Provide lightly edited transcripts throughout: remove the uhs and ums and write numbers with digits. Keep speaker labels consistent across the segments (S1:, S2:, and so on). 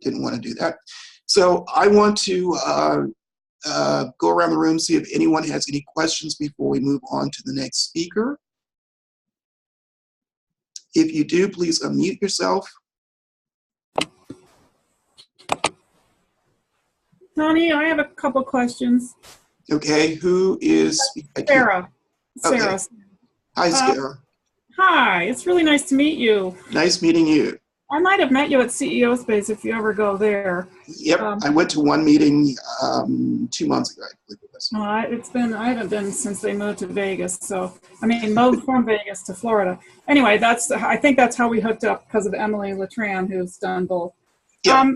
S1: didn't want to do that. So I want to go around the room, see if anyone has any questions before we move on to the next speaker. If you do, please unmute yourself.
S2: Tony, I have a couple questions.
S1: Okay, who is?
S2: Sarah.
S1: Okay.
S2: Sarah.
S1: Hi, Sarah.
S2: Hi, it's really nice to meet you.
S1: Nice meeting you.
S2: I might have met you at CEO Space if you ever go there.
S1: Yep, I went to one meeting 2 months ago, I believe it was.
S2: I haven't been since they moved to Vegas. So, I mean, moved from Vegas to Florida. Anyway, I think that's how we hooked up because of Emily Latran, who's done both.
S1: Yeah.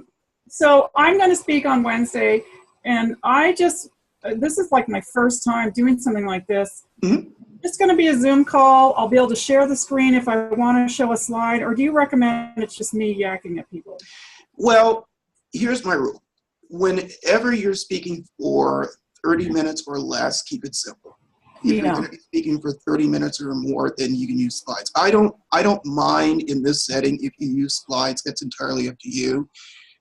S2: So I'm going to speak on Wednesday, and this is like my first time doing something like this.
S1: Mm-hmm.
S2: It's going to be a Zoom call. I'll be able to share the screen if I want to show a slide, or do you recommend it's just me yakking at people?
S1: Well, here's my rule. Whenever you're speaking for 30 minutes or less, keep it simple. If you're going to be speaking for 30 minutes or more, then you can use slides. I don't mind in this setting if you use slides. That's entirely up to you.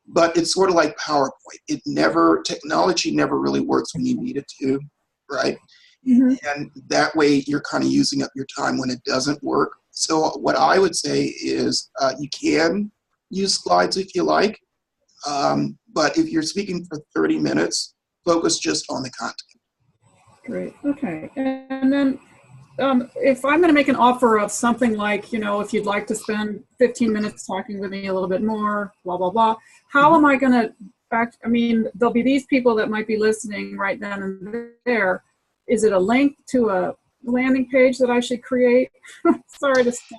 S1: But it's sort of like PowerPoint. Technology never really works when you need it to, right? Mm-hmm. And that way you're kind of using up your time when it doesn't work. So what I would say is you can use slides if you like, but if you're speaking for 30 minutes, focus just on the content.
S2: Great. Okay. And then if I'm going to make an offer of something like, if you'd like to spend 15 minutes talking with me a little bit more, blah, blah, blah, how am I going to there'll be these people that might be listening right then and there. Is it a link to a landing page that I should create? Sorry to say.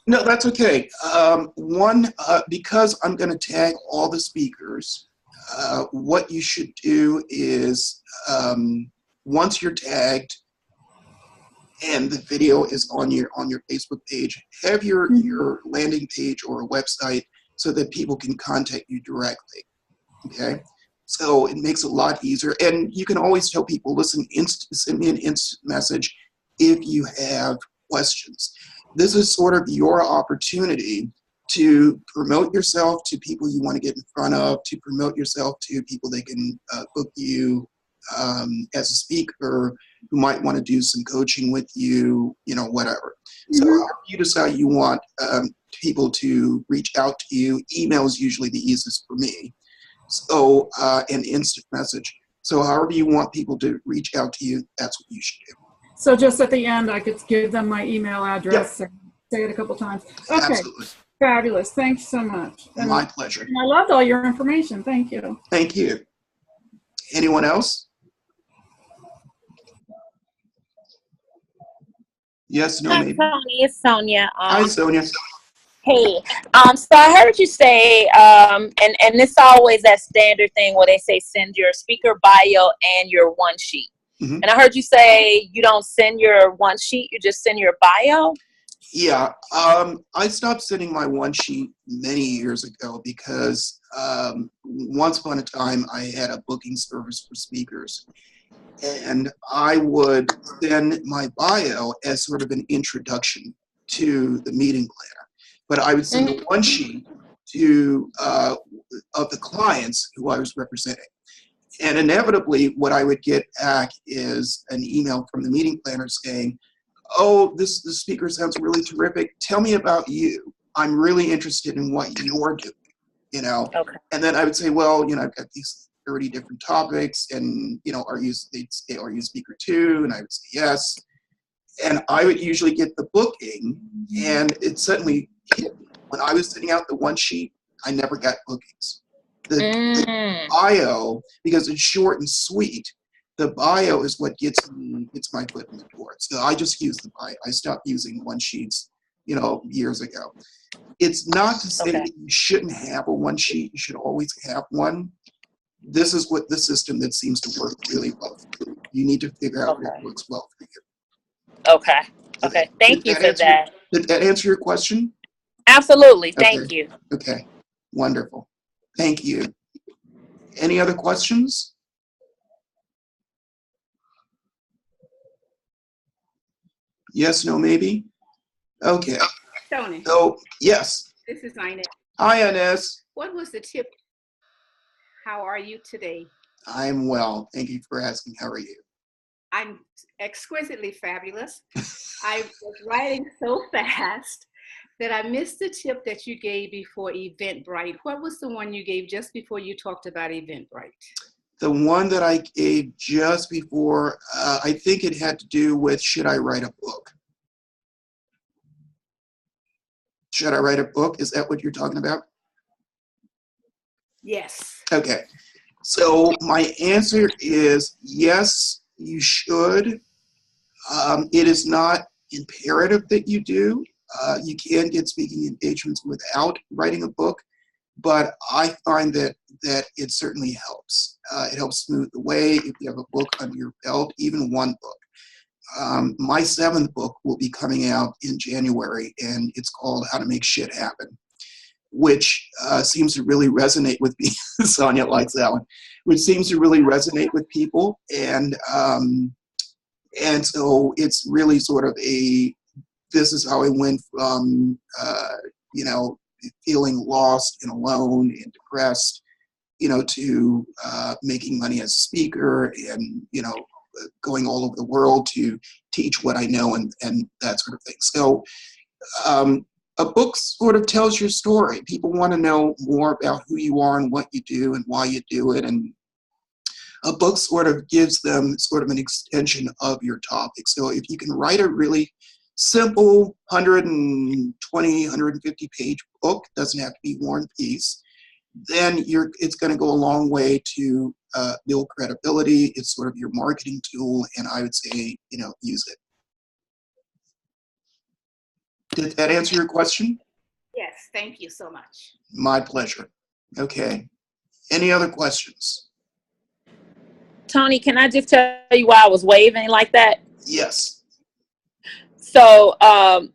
S1: No, that's okay. Because I'm going to tag all the speakers, what you should do is once you're tagged and the video is on your Facebook page, have your landing page or a website so that people can contact you directly. Okay. So it makes it a lot easier. And you can always tell people, listen, send me an instant message if you have questions. This is sort of your opportunity to promote yourself to people you want to get in front of, to promote yourself to people that can book you as a speaker, who might want to do some coaching with you, whatever. Mm-hmm. So however you decide you want people to reach out to you, email is usually the easiest for me. So, an instant message. So however you want people to reach out to you, that's what you should do.
S2: So just at the end, I could give them my email address and say it a couple times. Okay.
S1: Absolutely.
S2: Fabulous. Thanks so much.
S1: My pleasure.
S2: And I loved all your information. Thank you.
S1: Thank you. Anyone else? Yes, no, maybe.
S3: Hi, Tony. It's Sonia.
S1: Hi, Sonia.
S3: Hey, so I heard you say, and this always that standard thing where they say send your speaker bio and your one sheet. Mm-hmm. And I heard you say you don't send your one sheet, you just send your bio?
S1: Yeah, I stopped sending my one sheet many years ago because once upon a time I had a booking service for speakers. And I would send my bio as sort of an introduction to the meeting planner. But I would send the one sheet to of the clients who I was representing. And inevitably, what I would get back is an email from the meeting planner saying, oh, this speaker sounds really terrific. Tell me about you. I'm really interested in what you're doing, Okay. And then I would say, well, I've got these 30 different topics, and, they'd say, are you speaker two? And I would say yes. And I would usually get the booking, and it suddenly hit me. When I was sending out the one sheet, I never got bookings. The bio, because it's short and sweet, the bio is what gets my foot in the door. So I just use the bio. I stopped using one sheets, years ago. It's not to say that you shouldn't have a one sheet. You should always have one. This is what the system that seems to work really well for you. You need to figure out what works well for you.
S3: Okay. Thank you for that.
S1: Did that answer your question?
S3: Absolutely. Thank you.
S1: Okay. Wonderful. Thank you. Any other questions? Yes, no, maybe? Okay.
S4: Tony.
S1: So, yes.
S4: This is Inez.
S1: Hi, Inez.
S4: What was the tip How are you today?
S1: I'm well. Thank you for asking. How are you?
S4: I'm exquisitely fabulous. I was writing so fast that I missed the tip that you gave before Eventbrite. What was the one you gave just before you talked about Eventbrite?
S1: The one that I gave just before, I think it had to do with, should I write a book? Should I write a book? Is that what you're talking about?
S4: Yes.
S1: Okay. So my answer is yes, you should. It is not imperative that you do. You can get speaking engagements without writing a book, but I find that it certainly helps. It helps smooth the way if you have a book under your belt, even one book. My 7th book will be coming out in January, and it's called How to Make Shit Happen, which seems to really resonate with me. Sonia likes that one, which seems to really resonate with people. And so it's really sort of this is how I went from, feeling lost and alone and depressed, to making money as a speaker and, going all over the world to teach what I know and that sort of thing. So a book sort of tells your story. People want to know more about who you are and what you do and why you do it. And a book sort of gives them sort of an extension of your topic. So if you can write a really simple 120, 150 page book, doesn't have to be War and Peace, then it's going to go a long way to build credibility. It's sort of your marketing tool, and I would say, use it. Did that answer your question?
S4: Yes, thank you so much.
S1: My pleasure. Okay. Any other questions?
S3: Tony, can I just tell you why I was waving like that?
S1: Yes.
S3: So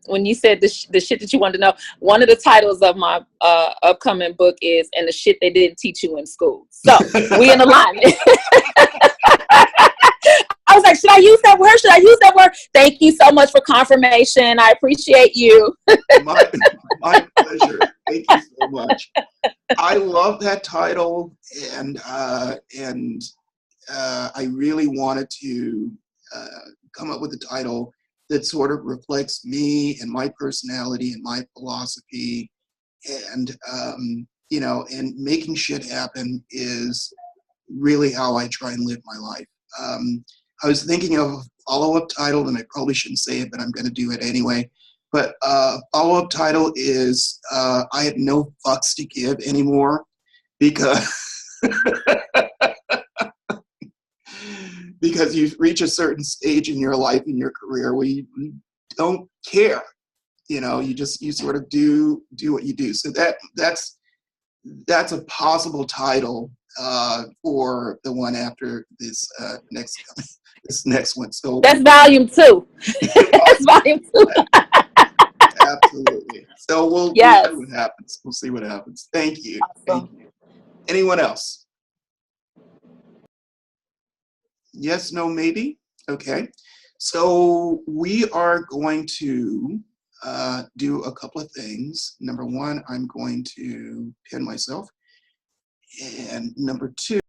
S3: when you said the shit that you wanted to know, one of the titles of my upcoming book is "And the Shit They Didn't Teach You in School." So we in alignment. I was like, should I use that word? Should I use that word? Thank you so much for confirmation. I appreciate you.
S1: my pleasure. Thank you so much. I love that title, and I really wanted to come up with a title that sort of reflects me and my personality and my philosophy, and and making shit happen is really how I try and live my life. I was thinking of a follow-up title, and I probably shouldn't say it, but I'm going to do it anyway. But follow-up title is I have no fucks to give anymore, because because you reach a certain stage in your life, in your career, where you don't care. You sort of do what you do. So that's a possible title for the one after this next one. So
S3: that's volume 2. That's volume 2.
S1: Absolutely. So we'll see what happens. We'll see what happens. Thank you.
S3: Awesome.
S1: Thank you. Anyone else? Yes, no, maybe? Okay. So we are going to do a couple of things. Number one, I'm going to pin myself. And number two,